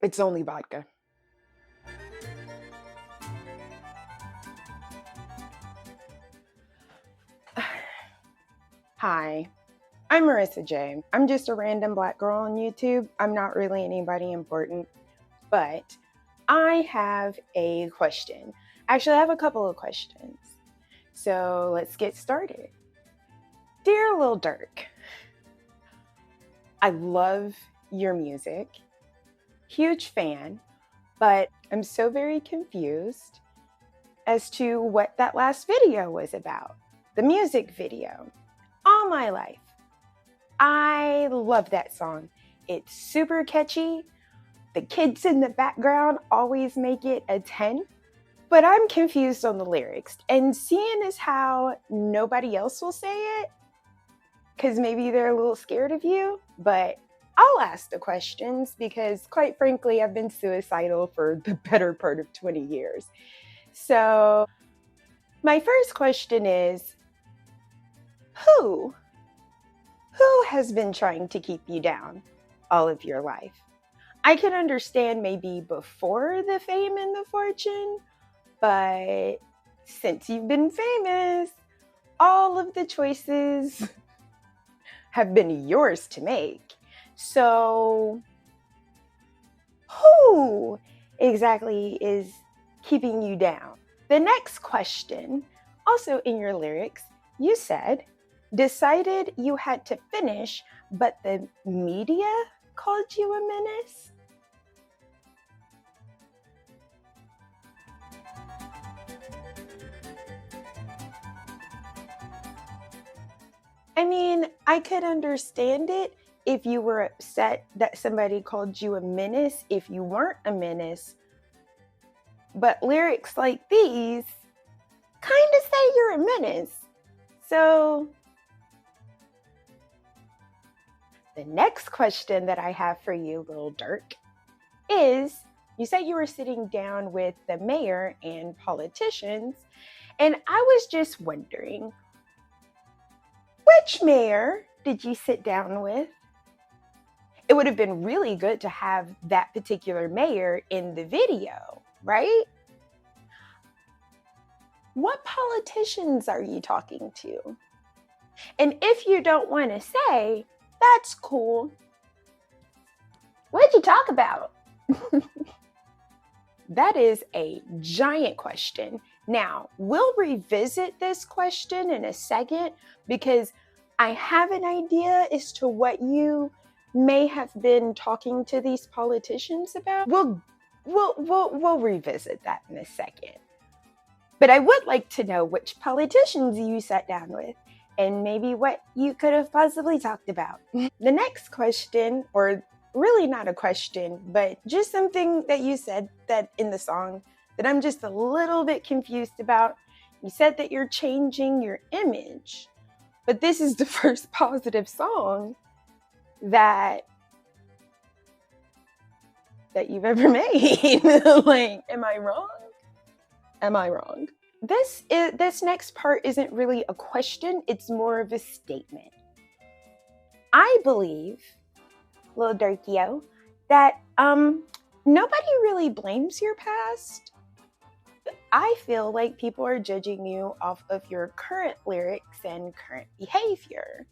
It's only vodka. Hi, I'm Marissa J. I'm just a random black girl on YouTube. I'm not really anybody important, but I have a question. Actually, I have a couple of questions. So let's get started. Dear Lil Durk, I love your music. Huge fan, but I'm so very confused as to what that last video was about. The music video. All my life, I love that song. It's super catchy. The kids in the background always make it a 10. But I'm confused on the lyrics. And seeing as how nobody else will say it, because maybe they're a little scared of you, but I'll ask the questions because, quite frankly, I've been suicidal for the better part of 20 years. So, my first question is who? Who has been trying to keep you down all of your life? I can understand maybe before the fame and the fortune, but since you've been famous, all of the choices have been yours to make. So, who exactly is keeping you down? The next question, also in your lyrics, you said, decided you had to finish, but the media called you a menace? I mean, I could understand it if you were upset that somebody called you a menace, if you weren't a menace. But lyrics like these kind of say you're a menace. So, the next question that I have for you, Lil Durk, is you said you were sitting down with the mayor and politicians, and I was just wondering, which mayor did you sit down with? It would have been really good to have that particular mayor in the video, right? What politicians are you talking to? And if you don't want to say, that's cool. What'd you talk about? That is a giant question. Now, we'll revisit this question in a second because I have an idea as to what you may have been talking to these politicians about. We'll revisit that in a second. But I would like to know which politicians you sat down with and maybe what you could have possibly talked about. The next question, or really not a question, but just something that you said that in the song that I'm just a little bit confused about. You said that you're changing your image, but this is the first positive song that you've ever made. Like, am I wrong? Am I wrong? This next part isn't really a question, it's more of a statement. I believe, Lil Durkio, that nobody really blames your past. I feel like people are judging you off of your current lyrics and current behavior.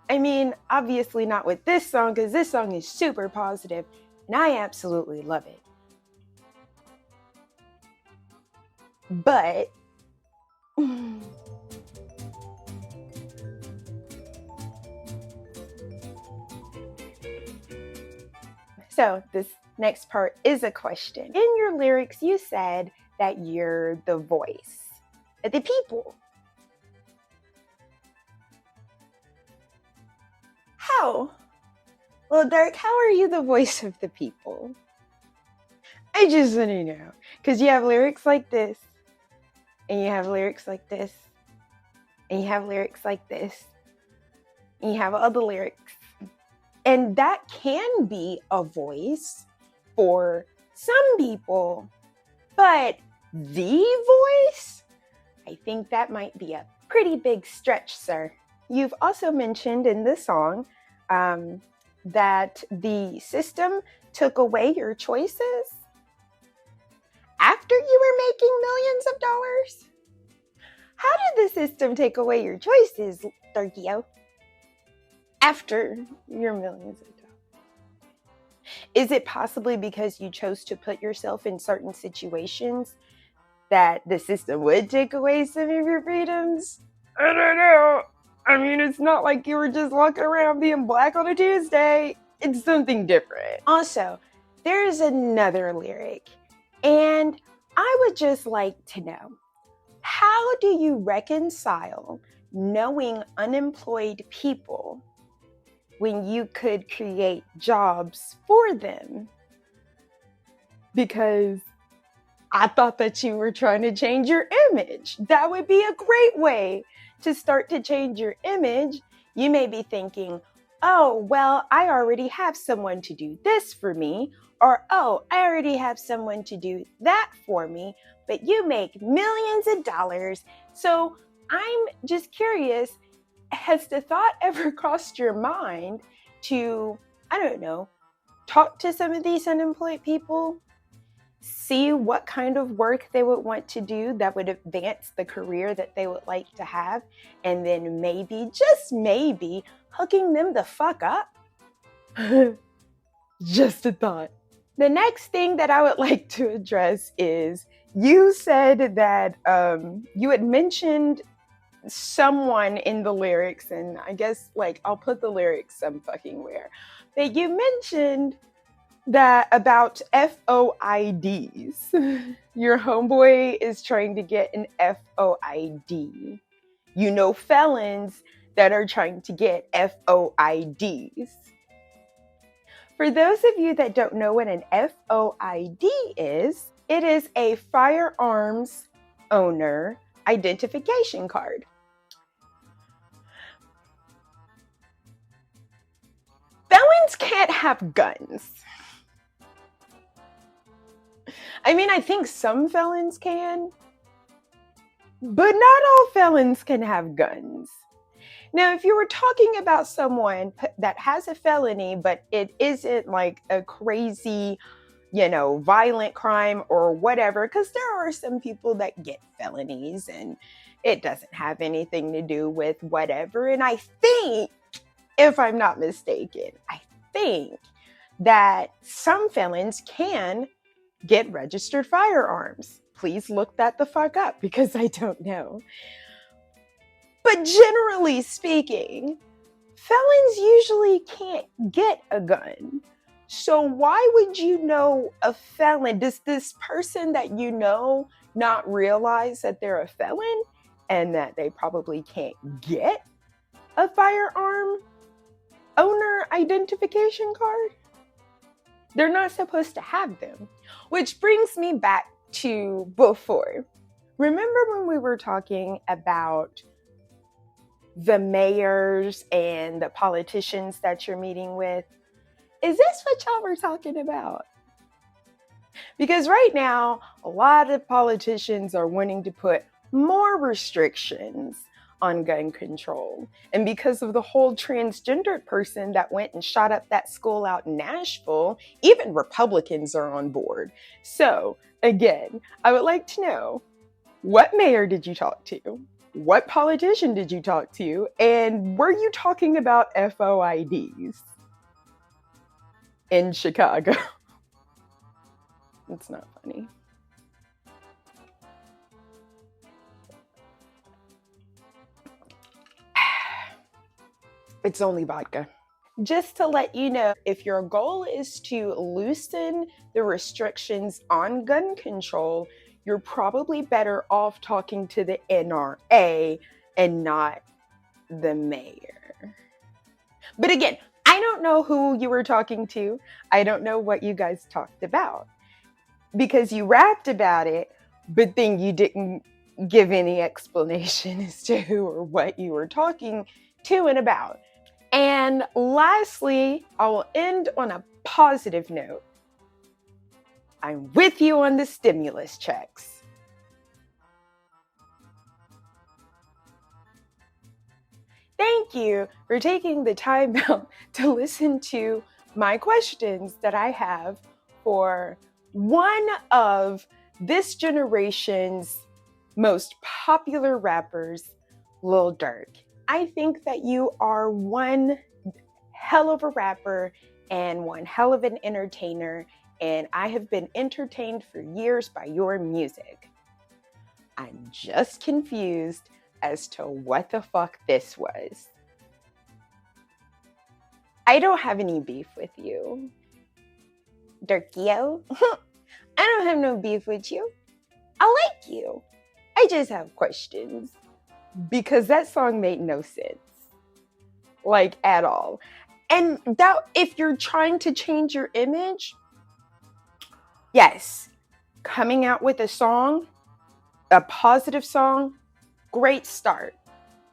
I mean, obviously not with this song, because this song is super positive, and I absolutely love it. But so this next part is a question. In your lyrics, you said that you're the voice of the people. How? Well, Dirk, how are you the voice of the people? I just want to know. Because you have lyrics like this, and you have lyrics like this, and you have lyrics like this, and you have other lyrics. And that can be a voice for some people, but the voice? I think that might be a pretty big stretch, sir. You've also mentioned in this song that the system took away your choices after you were making millions of dollars? How did the system take away your choices, Durkio? After your millions of dollars? Is it possibly because you chose to put yourself in certain situations that the system would take away some of your freedoms? I don't know. I mean, it's not like you were just walking around being black on a Tuesday. It's something different. Also, there is another lyric, and I would just like to know, how do you reconcile knowing unemployed people when you could create jobs for them? Because I thought that you were trying to change your image. That would be a great way to start to change your image. You may be thinking, oh, well, I already have someone to do this for me. Or, oh, I already have someone to do that for me. But you make millions of dollars. So I'm just curious, has the thought ever crossed your mind to, I don't know, talk to some of these unemployed people? See what kind of work they would want to do that would advance the career that they would like to have, and then maybe, just maybe, hooking them the fuck up? Just a thought. The next thing that I would like to address is, you said that you had mentioned someone in the lyrics, and I guess like I'll put the lyrics some fucking where, but you mentioned that about FOIDs. Your homeboy is trying to get an FOID. You know felons that are trying to get FOIDs. For those of you that don't know what an FOID is, it is a firearms owner identification card. Felons can't have guns. I mean, I think some felons can, but not all felons can have guns. Now, if you were talking about someone that has a felony, but it isn't like a crazy, violent crime or whatever, because there are some people that get felonies and it doesn't have anything to do with whatever. And I think, if I'm not mistaken, I think that some felons can get registered firearms. Please look that the fuck up because I don't know. But generally speaking, felons usually can't get a gun. So why would you know a felon? Does this person that you know not realize that they're a felon and that they probably can't get a firearm owner identification card? They're not supposed to have them. Which brings me back to before. Remember when we were talking about the mayors and the politicians that you're meeting with? Is this what y'all were talking about? Because right now, a lot of politicians are wanting to put more restrictions on gun control. And because of the whole transgendered person that went and shot up that school out in Nashville, even Republicans are on board. So again, I would like to know, what mayor did you talk to? What politician did you talk to? And were you talking about FOIDs in Chicago? It's not funny. It's only vodka. Just to let you know, if your goal is to loosen the restrictions on gun control, you're probably better off talking to the NRA and not the mayor. But again, I don't know who you were talking to. I don't know what you guys talked about, because you rapped about it, but then you didn't give any explanation as to who or what you were talking to and about. And lastly, I will end on a positive note. I'm with you on the stimulus checks. Thank you for taking the time out to listen to my questions that I have for one of this generation's most popular rappers, Lil Durk. I think that you are one hell of a rapper and one hell of an entertainer, and I have been entertained for years by your music. I'm just confused as to what the fuck this was. I don't have any beef with you, Durkio. I don't have no beef with you. I like you. I just have questions. Because that song made no sense. Like, at all. And that, if you're trying to change your image, yes, coming out with a song, a positive song, great start.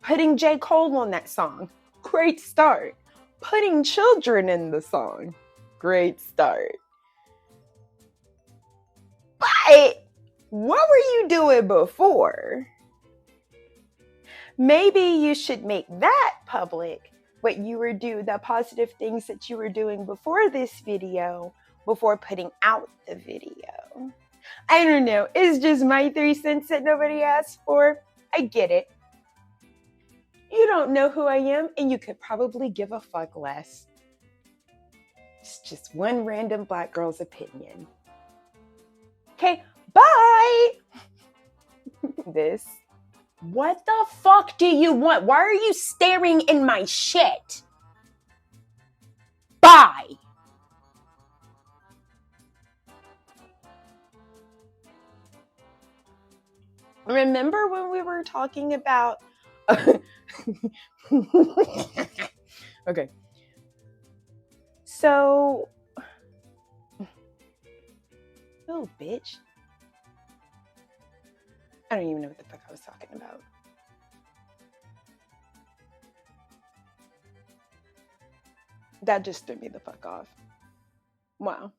Putting J. Cole on that song, great start. Putting children in the song, great start. But what were you doing before? Maybe you should make that public, what you were doing, the positive things that you were doing before this video, before putting out the video. I don't know. It's just my 3 cents that nobody asked for. I get it. You don't know who I am, and you could probably give a fuck less. It's just one random black girl's opinion. Okay, bye! This. What the fuck do you want? Why are you staring in my shit? Bye! Remember when we were talking about... Okay. So... Oh, bitch. I don't even know what the fuck I was talking about. That just threw me the fuck off. Wow.